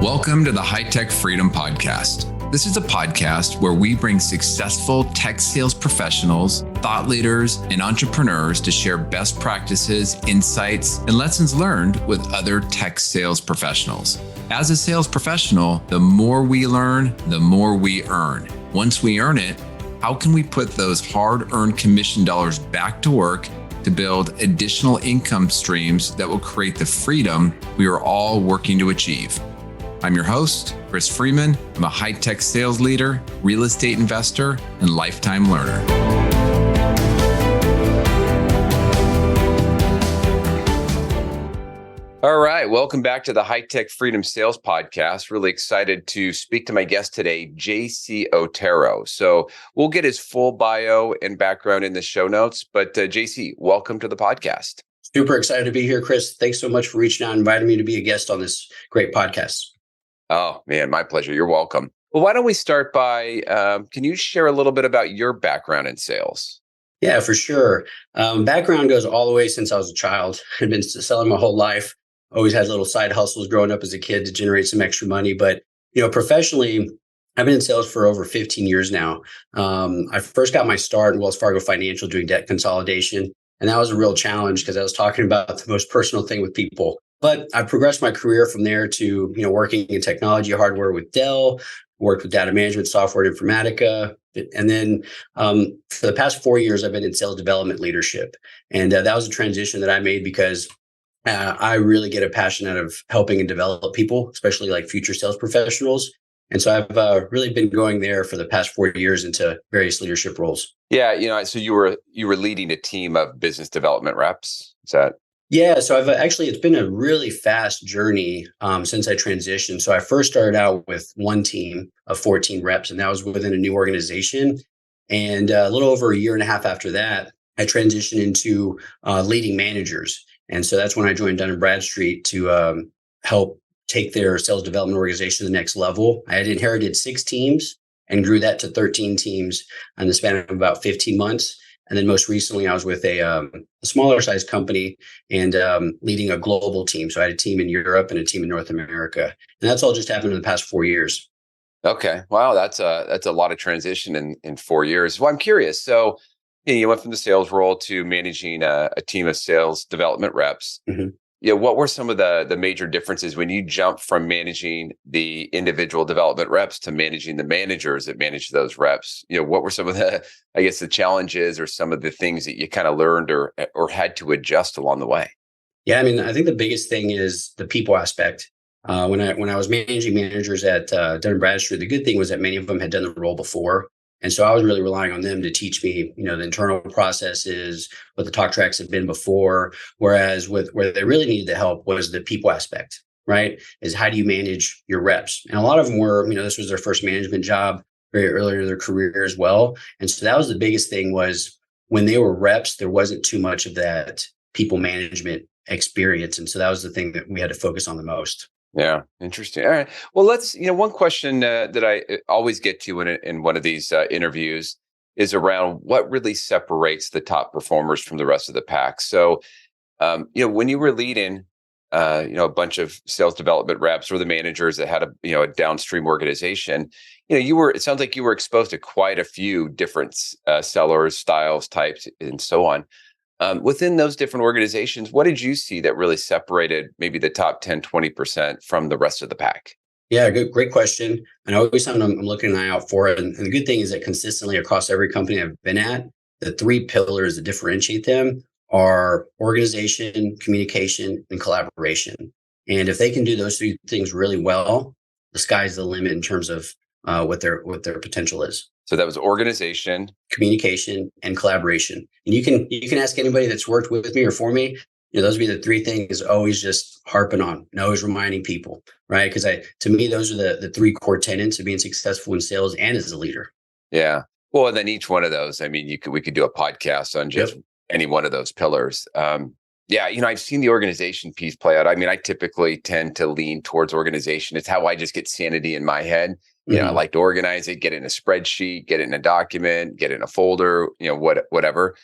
Welcome to the High Tech Freedom Podcast. This is a podcast where we bring successful tech sales professionals, thought leaders, and entrepreneurs to share best practices, insights, and lessons learned with other tech sales professionals. As a sales professional, the more we learn, the more we earn. Once we earn it, how can we put those hard-earned commission dollars back to work to build additional income streams that will create the freedom we are all working to achieve? I'm your host, Chris Freeman. I'm a high-tech sales leader, real estate investor, and lifetime learner. All right, welcome back to the High Tech Freedom Sales Podcast. Really excited to speak to my guest today, JC Otero. So we'll get his full bio and background in the show notes, but JC, welcome to the podcast. Super excited to be here, Chris. Thanks so much for reaching out and inviting me to be a guest on this great podcast. Oh, man, my pleasure. You're welcome. Well, why don't we start by, can you share a little bit about your background in sales? Yeah, for sure. Background goes all the way since I was a child. I've been selling my whole life. Always had little side hustles growing up as a kid to generate some extra money. But, professionally, I've been in sales for over 15 years now. I first got my start in Wells Fargo Financial doing debt consolidation. And that was a real challenge because I was talking about the most personal thing with people. But I progressed my career from there to, working in technology hardware with Dell, worked with data management software at Informatica. And then for the past 4 years, I've been in sales development leadership. And that was a transition that I made because I really get a passion out of helping and develop people, especially like future sales professionals. And so I've really been going there for the past 4 years into various leadership roles. Yeah, so you were leading a team of business development reps. Is that? Yeah, so it's been a really fast journey since I transitioned. So I first started out with one team of 14 reps, and that was within a new organization. And a little over a year and a half after that, I transitioned into leading managers. And so that's when I joined Dun & Bradstreet to help take their sales development organization to the next level. I had inherited 6 teams and grew that to 13 teams in the span of about 15 months. And then most recently, I was with a smaller size company and leading a global team. So I had a team in Europe and a team in North America. And that's all just happened in the past 4 years. Okay. Wow. That's a lot of transition in 4 years. Well, I'm curious. So you went from the sales role to managing a team of sales development reps. Mm-hmm. What were some of the major differences when you jumped from managing the individual development reps to managing the managers that manage those reps? What were some of the challenges or some of the things that you kind of learned or had to adjust along the way? Yeah, I think the biggest thing is the people aspect. When I was managing managers at Dun & Bradstreet, the good thing was that many of them had done the role before. And so I was really relying on them to teach me, the internal processes, what the talk tracks had been before. Whereas where they really needed the help was the people aspect, right? Is how do you manage your reps? And a lot of them were, this was their first management job very early in their career as well. And so that was the biggest thing was when they were reps, there wasn't too much of that people management experience. And so that was the thing that we had to focus on the most. Yeah. Interesting. All right. Well, let's, one question that I always get to in one of these interviews is around what really separates the top performers from the rest of the pack. So, when you were leading, a bunch of sales development reps or the managers that had a downstream organization, it sounds like you were exposed to quite a few different sellers, styles, types, and so on. Within those different organizations, what did you see that really separated maybe the top 10, 20% from the rest of the pack? Yeah, great question. And always something I'm looking an eye out for. And the good thing is that consistently across every company I've been at, the 3 pillars that differentiate them are organization, communication, and collaboration. And if they can do those 3 things really well, the sky's the limit in terms of what their potential is. So that was organization, communication, and collaboration. And you can ask anybody that's worked with me or for me. Those would be the 3 things always just harping on and always reminding people, right? Because to me, those are the 3 core tenets of being successful in sales and as a leader. Yeah. Well, and then each one of those, we could do a podcast on just any one of those pillars. I've seen the organization piece play out. I typically tend to lean towards organization. It's how I just get sanity in my head. I like to organize it, get it in a spreadsheet, get it in a document, get it in a folder, whatever.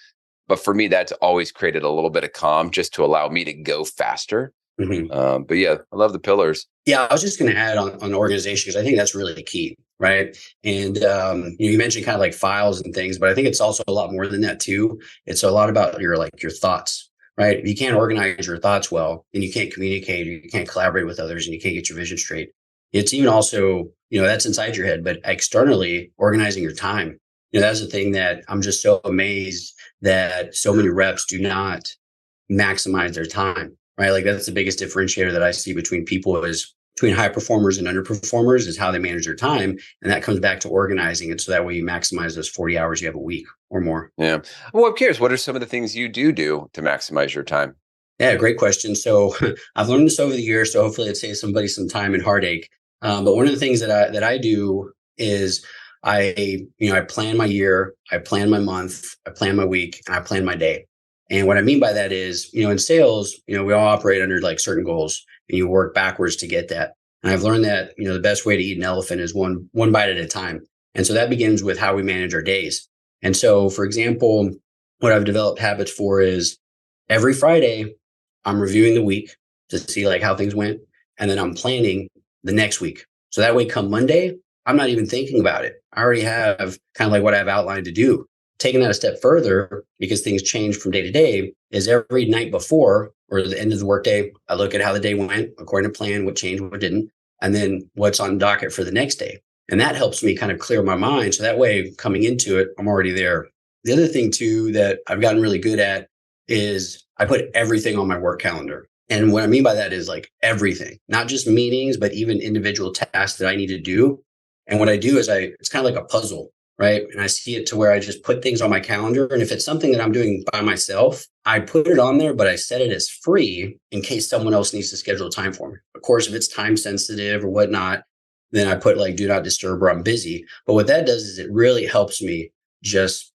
But for me, that's always created a little bit of calm just to allow me to go faster. Mhm. But yeah, I love the pillars. Yeah, I was just going to add on organization because I think that's really the key, right? And you mentioned kind of like files and things, but I think it's also a lot more than that too. It's a lot about your thoughts, right? If you can't organize your thoughts well, then you can't communicate, you can't collaborate with others, and you can't get your vision straight. It's even also, that's inside your head, but externally organizing your time. That's the thing that I'm just so amazed that so many reps do not maximize their time, right? Like that's the biggest differentiator that I see between people is between high performers and underperformers is how they manage their time. And that comes back to organizing it. So that way you maximize those 40 hours you have a week or more. Yeah. Well, I'm curious, what are some of the things you do to maximize your time? Yeah, great question. So I've learned this over the years. So hopefully it saves somebody some time and heartache. But one of the things that I do is I plan my year, I plan my month, I plan my week, and I plan my day. And what I mean by that is, in sales, we all operate under like certain goals and you work backwards to get that. And I've learned that, the best way to eat an elephant is one bite at a time. And so that begins with how we manage our days. And so, for example, what I've developed habits for is every Friday, I'm reviewing the week to see like how things went. And then I'm planning the next week. So that way, come Monday, I'm not even thinking about it. I already have kind of like what I've outlined to do. Taking that a step further, because things change from day to day, is every night before or the end of the workday, I look at how the day went according to plan, what changed, what didn't, and then what's on docket for the next day. And that helps me kind of clear my mind. So that way, coming into it, I'm already there. The other thing too that I've gotten really good at is I put everything on my work calendar. And what I mean by that is like everything, not just meetings, but even individual tasks that I need to do. And what I do is it's kind of like a puzzle, right? And I see it to where I just put things on my calendar. And if it's something that I'm doing by myself, I put it on there, but I set it as free in case someone else needs to schedule time for me. Of course, if it's time sensitive or whatnot, then I put like do not disturb or I'm busy. But what that does is it really helps me just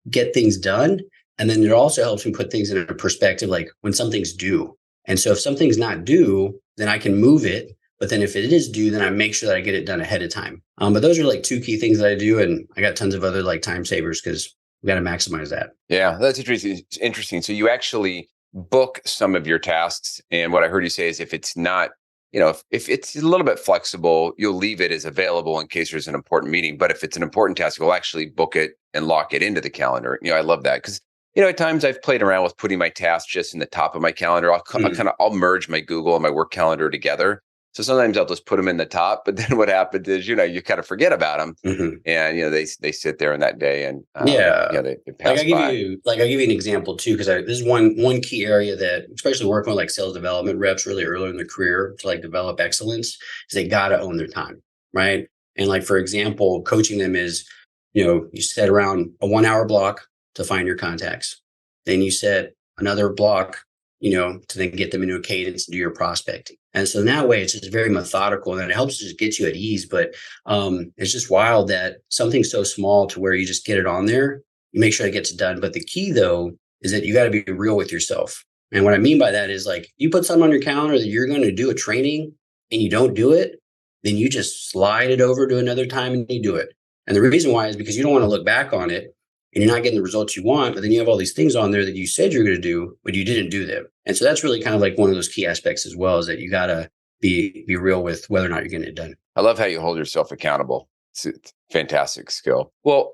get things done. And then it also helps me put things in a perspective, like when something's due. And so if something's not due, then I can move it. But then if it is due, then I make sure that I get it done ahead of time. But those are like two key things that I do. And I got tons of other like time savers because we got to maximize that. Yeah, that's interesting. It's interesting. So you actually book some of your tasks. And what I heard you say is if it's not, if it's a little bit flexible, you'll leave it as available in case there's an important meeting. But if it's an important task, you'll actually book it and lock it into the calendar. I love that because at times I've played around with putting my tasks just in the top of my calendar. I'll merge my Google and my work calendar together. So sometimes I'll just put them in the top, but then what happens is, you kind of forget about them, and they sit there in that day, and they pass by. I'll give you an example too, because this is one key area that, especially working with like sales development reps really early in their career to like develop excellence, is they got to own their time, right? And like for example, coaching them is, you set around a 1 hour block to find your contacts, then you set another block, to then get them into a cadence and do your prospecting. And so in that way, it's just very methodical and it helps just get you at ease. But it's just wild that something so small to where you just get it on there, you make sure it gets done. But the key though, is that you got to be real with yourself. And what I mean by that is like you put something on your calendar that you're going to do a training and you don't do it, then you just slide it over to another time and you do it. And the reason why is because you don't want to look back on it and you're not getting the results you want, but then you have all these things on there that you said you're going to do, but you didn't do them. And so that's really kind of like one of those key aspects as well, is that you got to be real with whether or not you're getting it done. I love how you hold yourself accountable. It's a fantastic skill. Well,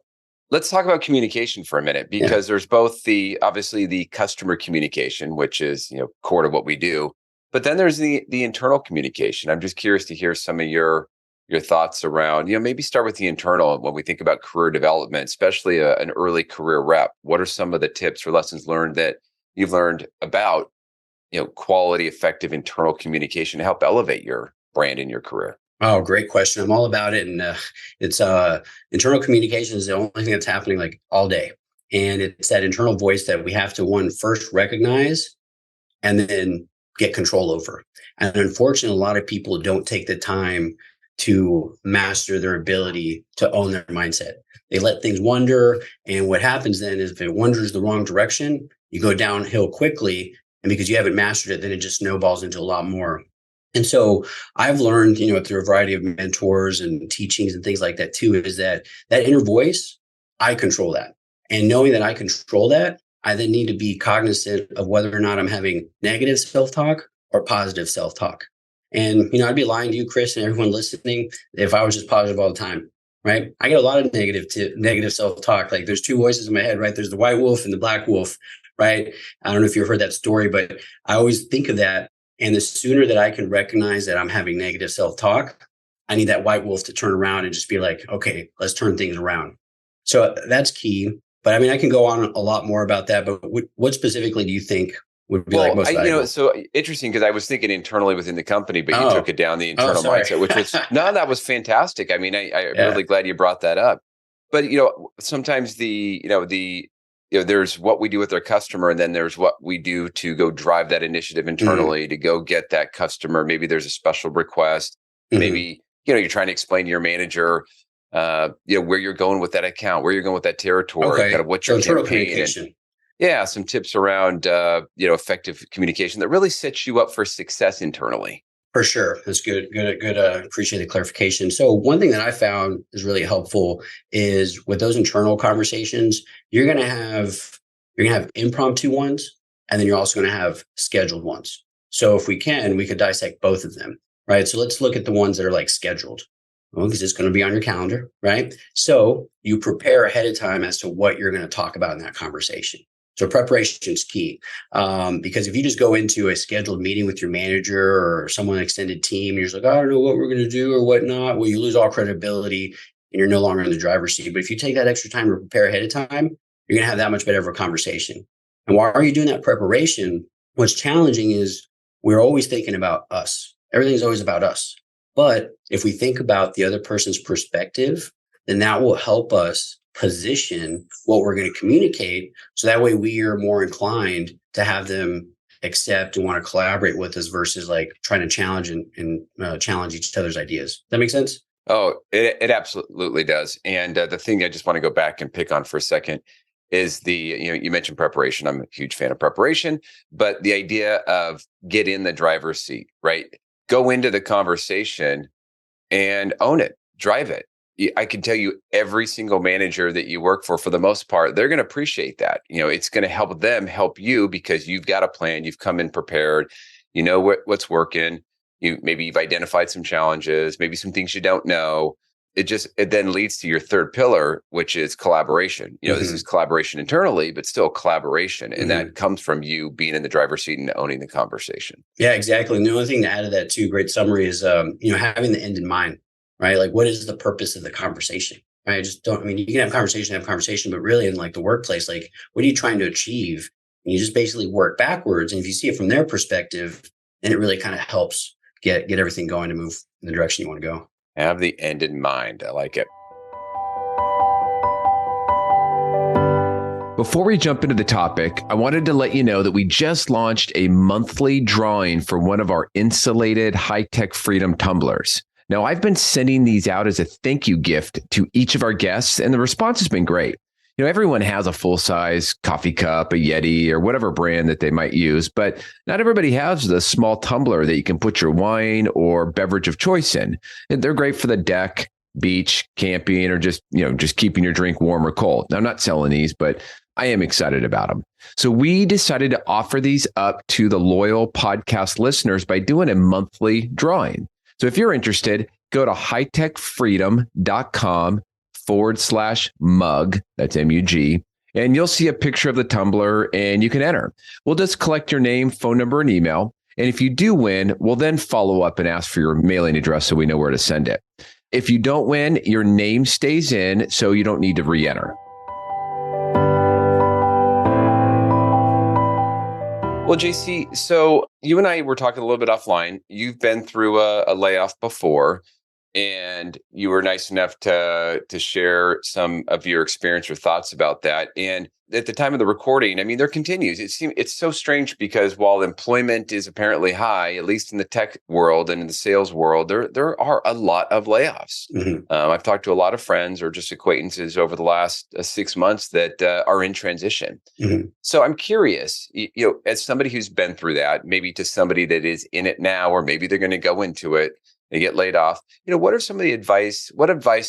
let's talk about communication for a minute, because there's both obviously the customer communication, which is, core to what we do, but then there's the internal communication. I'm just curious to hear some of your thoughts around, maybe start with the internal when we think about career development, especially an early career rep. What are some of the tips or lessons learned that you've learned about, quality, effective internal communication to help elevate your brand in your career? Oh, great question. I'm all about it. And it's internal communication is the only thing that's happening like all day. And it's that internal voice that we have to first recognize and then get control over. And unfortunately, a lot of people don't take the time to master their ability to own their mindset. They let things wander. And what happens then is if it wanders the wrong direction, you go downhill quickly. And because you haven't mastered it, then it just snowballs into a lot more. And so I've learned, through a variety of mentors and teachings and things like that too, is that inner voice, I control that. And knowing that I control that, I then need to be cognizant of whether or not I'm having negative self-talk or positive self-talk. And, I'd be lying to you, Chris, and everyone listening, if I was just positive all the time, right? I get a lot of negative self-talk. Like there's two voices in my head, right? There's the white wolf and the black wolf, right? I don't know if you've heard that story, but I always think of that. And the sooner that I can recognize that I'm having negative self-talk, I need that white wolf to turn around and just be like, okay, let's turn things around. So that's key. But I mean, I can go on a lot more about that, but what specifically do you think would be like most valuable? So interesting, because I was thinking internally within the company, but you took it down the internal sorry. mindset, which was, no, that was fantastic. I mean, I'm really glad you brought that up. But, sometimes there's what we do with our customer, and then there's what we do to go drive that initiative internally to go get that customer. Maybe there's a special request. Maybe, you're trying to explain to your manager, where you're going with that account, where you're going with that territory, kind of what your internal campaign communication. And, some tips around, effective communication that really sets you up for success internally. For sure. That's good. Good. Appreciate the clarification. So one thing that I found is really helpful is with those internal conversations, you're going to have impromptu ones, and then you're also going to have scheduled ones. So if we could dissect both of them, right? So let's look at the ones that are like scheduled. Well, because it's going to be on your calendar, right? So you prepare ahead of time as to what you're going to talk about in that conversation. So preparation is key, because if you just go into a scheduled meeting with your manager or someone extended team, you're just like, I don't know what we're going to do or whatnot. Well, you lose all credibility and you're no longer in the driver's seat. But if you take that extra time to prepare ahead of time, you're going to have that much better of a conversation. And while are you doing that preparation, what's challenging is we're always thinking about us. Everything's always about us. But if we think about the other person's perspective, then that will help us position what we're going to communicate. So that way we are more inclined to have them accept and want to collaborate with us versus like trying to challenge and challenge each other's ideas. Does that make sense? Oh, it absolutely does. And the thing I just want to go back and pick on for a second is you mentioned preparation. I'm a huge fan of preparation, but the idea of get in the driver's seat, right? Go into the conversation and own it, drive it. I can tell you every single manager that you work for the most part, they're going to appreciate that. It's going to help them help you because you've got a plan. You've come in prepared. You know what's working. Maybe you've identified some challenges, maybe some things you don't know. It then leads to your third pillar, which is collaboration. This is collaboration internally, but still collaboration. And that comes from you being in the driver's seat and owning the conversation. Yeah, exactly. And the only thing to add to that too, great summary, is, having the end in mind, right? Like what is the purpose of the conversation? Right? You can have conversation, but really in like the workplace, like what are you trying to achieve? And you just basically work backwards. And if you see it from their perspective, then it really kind of helps get everything going to move in the direction you want to go. Have the end in mind. I like it. Before we jump into the topic, I wanted to let you know that we just launched a monthly drawing for one of our insulated high-tech Freedom tumblers. Now, I've been sending these out as a thank you gift to each of our guests, and the response has been great. Everyone has a full-size coffee cup, a Yeti, or whatever brand that they might use, but not everybody has the small tumbler that you can put your wine or beverage of choice in. And they're great for the deck, beach, camping, or just keeping your drink warm or cold. Now, I'm not selling these, but I am excited about them. So we decided to offer these up to the loyal podcast listeners by doing a monthly drawing. So if you're interested, go to hightechfreedom.com/mug, that's MUG, and you'll see a picture of the tumbler and you can enter. We'll just collect your name, phone number, and email. And if you do win, we'll then follow up and ask for your mailing address so we know where to send it. If you don't win, your name stays in, so you don't need to re-enter. Well, JC, so you and I were talking a little bit offline. You've been through a layoff before, and you were nice enough to share some of your experience or thoughts about that. And at the time of the recording, there continues. It's so strange because while employment is apparently high, at least in the tech world and in the sales world, there are a lot of layoffs. I've talked to a lot of friends or just acquaintances over the last 6 months that are in transition. So I'm curious, as somebody who's been through that, maybe to somebody that is in it now, or maybe they're going to go into it, they get laid off. What are some of the advice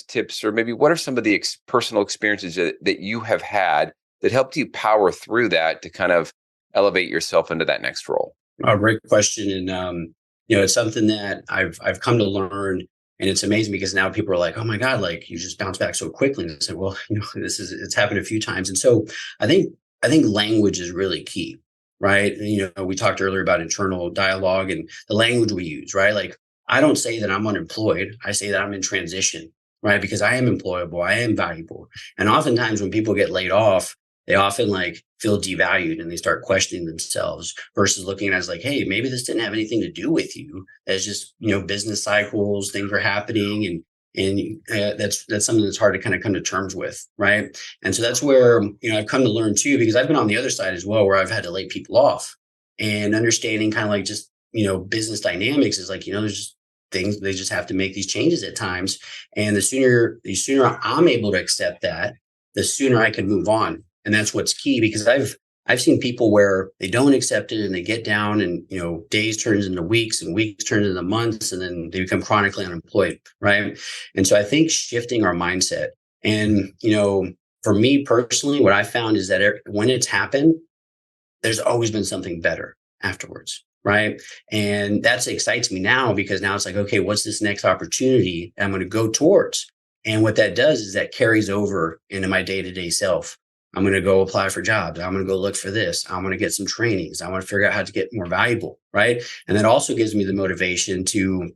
tips, or maybe what are some of the personal experiences that you have had that helped you power through that to kind of elevate yourself into that next role? Great question. And, it's something that I've come to learn, and it's amazing because now people are like, oh my God, like you just bounce back so quickly. And I said, well, it's happened a few times. And so I think, I think language is really key, right? And, we talked earlier about internal dialogue and the language we use, right? Like I don't say that I'm unemployed. I say that I'm in transition, right? Because I am employable. I am valuable. And oftentimes when people get laid off, they often like feel devalued and they start questioning themselves versus looking at it as like, hey, maybe this didn't have anything to do with you. It's just, business cycles, things are happening, and that's something that's hard to kind of come to terms with, right? And so that's where I've come to learn too, because I've been on the other side as well, where I've had to lay people off, and understanding kind of like just business dynamics is like there's just things they just have to make these changes at times, and the sooner I'm able to accept that, the sooner I can move on. And that's what's key, because I've seen people where they don't accept it and they get down, and days turns into weeks and weeks turns into months, and then they become chronically unemployed, right? And so I think shifting our mindset, and for me personally, what I found is that when it's happened, there's always been something better afterwards, right? And that's excites me now, because now it's like, okay, what's this next opportunity I'm going to go towards? And what that does is that carries over into my day-to-day self. I'm going to go apply for jobs. I'm going to go look for this. I'm going to get some trainings. I want to figure out how to get more valuable, right? And that also gives me the motivation to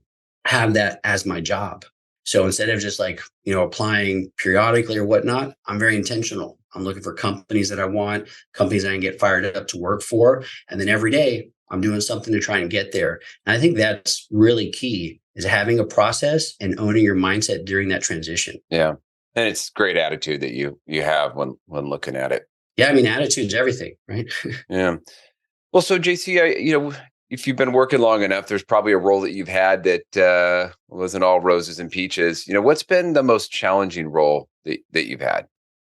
have that as my job. So instead of just like, applying periodically or whatnot, I'm very intentional. I'm looking for companies that I want, companies that I can get fired up to work for. And then every day I'm doing something to try and get there. And I think that's really key, is having a process and owning your mindset during that transition. Yeah. And it's great attitude that you have when looking at it. Yeah. I mean, attitude's everything, right? Yeah. Well, so JC, if you've been working long enough, there's probably a role that you've had that wasn't all roses and peaches. What's been the most challenging role that you've had?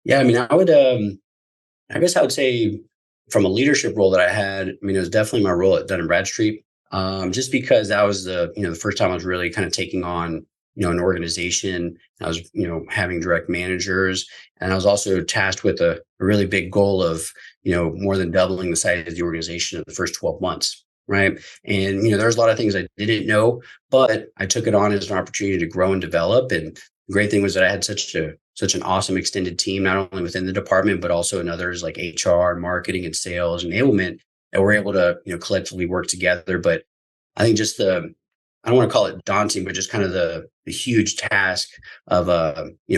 Yeah. I mean, I guess I would say from a leadership role that I had, I mean, it was definitely my role at Dun& Bradstreet. Just because that was the first time I was really kind of taking on, an organization. I was, having direct managers, and I was also tasked with a really big goal of, more than doubling the size of the organization in the first 12 months. Right. And, there's a lot of things I didn't know, but I took it on as an opportunity to grow and develop. And the great thing was that I had such an awesome extended team, not only within the department, but also in others like HR, marketing, and sales enablement, that we're able to, collectively work together. But I think just I don't want to call it daunting, but just kind of the huge task of,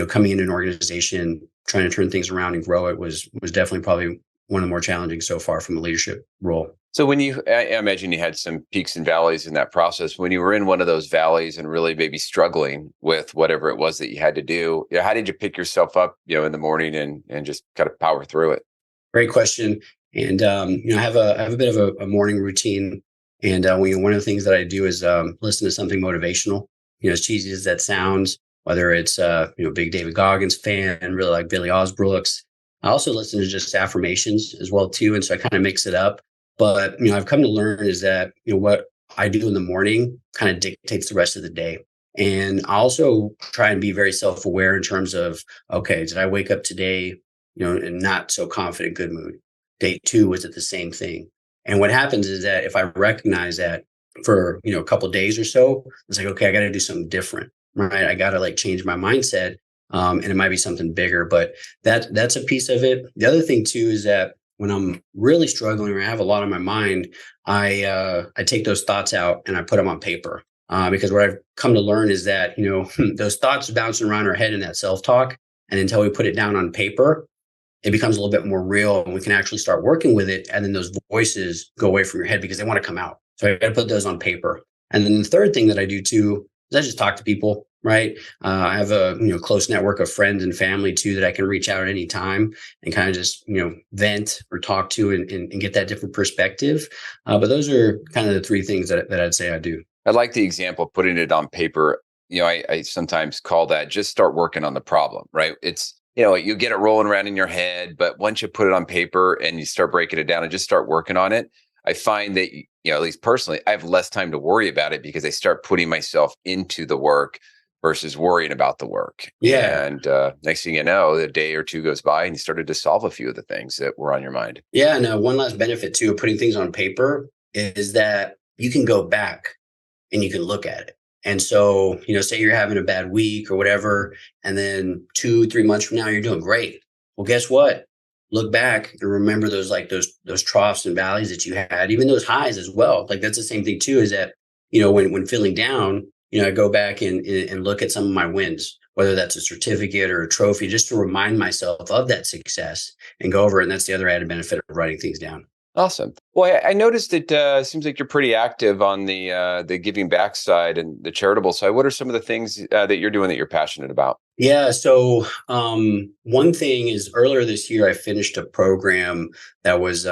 coming into an organization, trying to turn things around and grow it was definitely probably one of the more challenging so far from a leadership role. So I imagine you had some peaks and valleys in that process. When you were in one of those valleys and really maybe struggling with whatever it was that you had to do, how did you pick yourself up, in the morning and just kind of power through it? Great question. And, I have a bit of a morning routine. And one of the things that I do is listen to something motivational. As cheesy as that sounds, whether it's big David Goggins fan, really like Billy Osbrooks. I also listen to just affirmations as well too, and so I kind of mix it up. But I've come to learn is that what I do in the morning kind of dictates the rest of the day. And I also try and be very self-aware in terms of, okay, did I wake up today, in not so confident, good mood? Day two, was it the same thing? And what happens is that if I recognize that for, a couple of days or so, it's like, okay, I got to do something different, right? I got to like change my mindset. And it might be something bigger, but that's a piece of it. The other thing too, is that when I'm really struggling or I have a lot on my mind, I take those thoughts out and I put them on paper. Because what I've come to learn is that, those thoughts bouncing around our head in that self-talk, and until we put it down on paper, it becomes a little bit more real, and we can actually start working with it. And then those voices go away from your head because they want to come out. So I got to put those on paper. And then the third thing that I do too is I just talk to people, right? I have a close network of friends and family too that I can reach out at any time and kind of just vent or talk to and get that different perspective. But those are kind of the three things that I'd say I do. I like the example of putting it on paper. I sometimes call that just start working on the problem, right? It's you get it rolling around in your head, but once you put it on paper and you start breaking it down and just start working on it, I find that, at least personally, I have less time to worry about it because I start putting myself into the work versus worrying about the work. Yeah. And next thing you know, a day or two goes by and you started to solve a few of the things that were on your mind. Yeah. And one last benefit too of putting things on paper is that you can go back and you can look at it. And so, say you're having a bad week or whatever, and then 2-3 months from now, you're doing great. Well, guess what? Look back and remember those troughs and valleys that you had, even those highs as well. Like that's the same thing too, is that, when feeling down, I go back and look at some of my wins, whether that's a certificate or a trophy, just to remind myself of that success and go over it. And that's the other added benefit of writing things down. Awesome. Well, I noticed it seems like you're pretty active on the giving back side and the charitable side. What are some of the things that you're doing that you're passionate about? Yeah. So one thing is earlier this year, I finished a program that was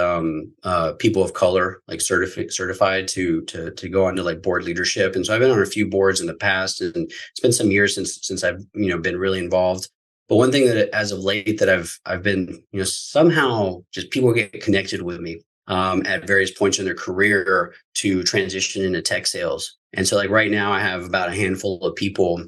people of color, like certified to go on to like board leadership. And so I've been on a few boards in the past, and it's been some years since I've been really involved. But one thing that as of late that I've been somehow just people get connected with me at various points in their career to transition into tech sales. And so like right now I have about a handful of people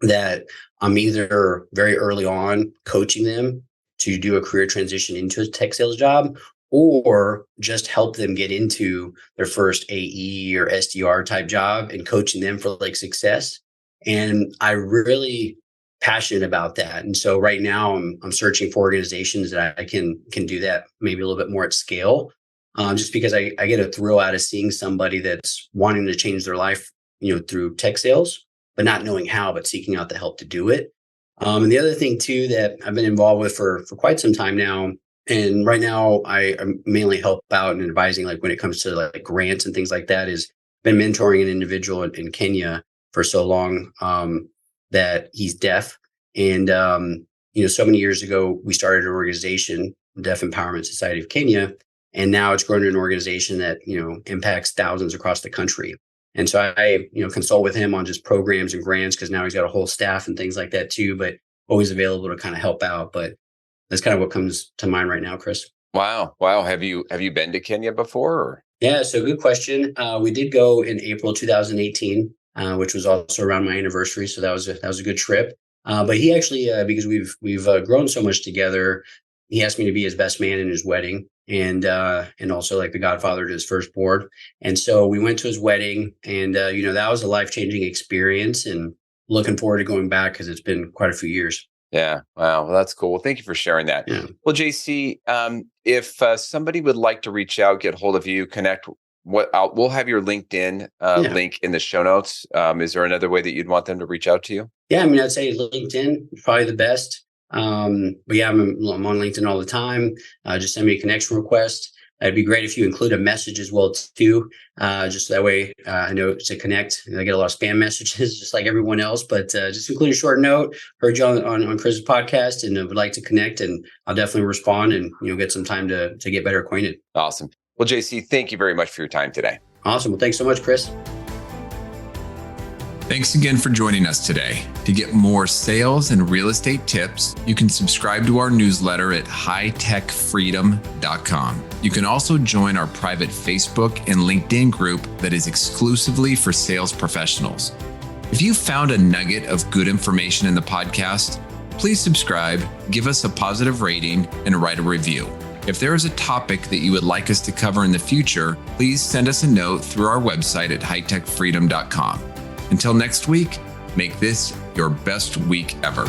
that I'm either very early on coaching them to do a career transition into a tech sales job, or just help them get into their first AE or SDR type job and coaching them for like success. And I really passionate about that. And so right now I'm searching for organizations that I can do that maybe a little bit more at scale. Just because I get a thrill out of seeing somebody that's wanting to change their life, through tech sales, but not knowing how, but seeking out the help to do it. And the other thing too that I've been involved with for quite some time now, and right now I mainly help out and advising, like when it comes to like grants and things like that, is been mentoring an individual in Kenya for so long that he's deaf. And, so many years ago, we started an organization, Deaf Empowerment Society of Kenya. And now it's grown to an organization that, impacts thousands across the country. And so I, consult with him on just programs and grants, because now he's got a whole staff and things like that too, but always available to kind of help out. But that's kind of what comes to mind right now, Chris. Wow. Have you been to Kenya before? Or? Yeah. So good question. We did go in April 2018, which was also around my anniversary. So that was a good trip. But he actually, because we've grown so much together, he asked me to be his best man in his wedding, and also like the godfather to his firstborn. And so we went to his wedding, and that was a life-changing experience, and looking forward to going back because it's been quite a few years. Yeah. Wow. Well, that's cool. Well, thank you for sharing that. Yeah. Well, JC, if somebody would like to reach out, get hold of you, connect, we'll have your LinkedIn link in the show notes. Is there another way that you'd want them to reach out to you? Yeah, I'd say LinkedIn is probably the best. But yeah, I'm on LinkedIn all the time. Just send me a connection request. It'd be great if you include a message as well too. Just that way I know to connect. I get a lot of spam messages just like everyone else, but just include a short note. Heard you on Chris's podcast and would like to connect, and I'll definitely respond and get some time to get better acquainted. Awesome. Well, JC, thank you very much for your time today. Awesome. Well, thanks so much, Chris. Thanks again for joining us today. To get more sales and real estate tips, you can subscribe to our newsletter at hightechfreedom.com. You can also join our private Facebook and LinkedIn group that is exclusively for sales professionals. If you found a nugget of good information in the podcast, please subscribe, give us a positive rating, and write a review. If there is a topic that you would like us to cover in the future, please send us a note through our website at hightechfreedom.com. Until next week, make this your best week ever.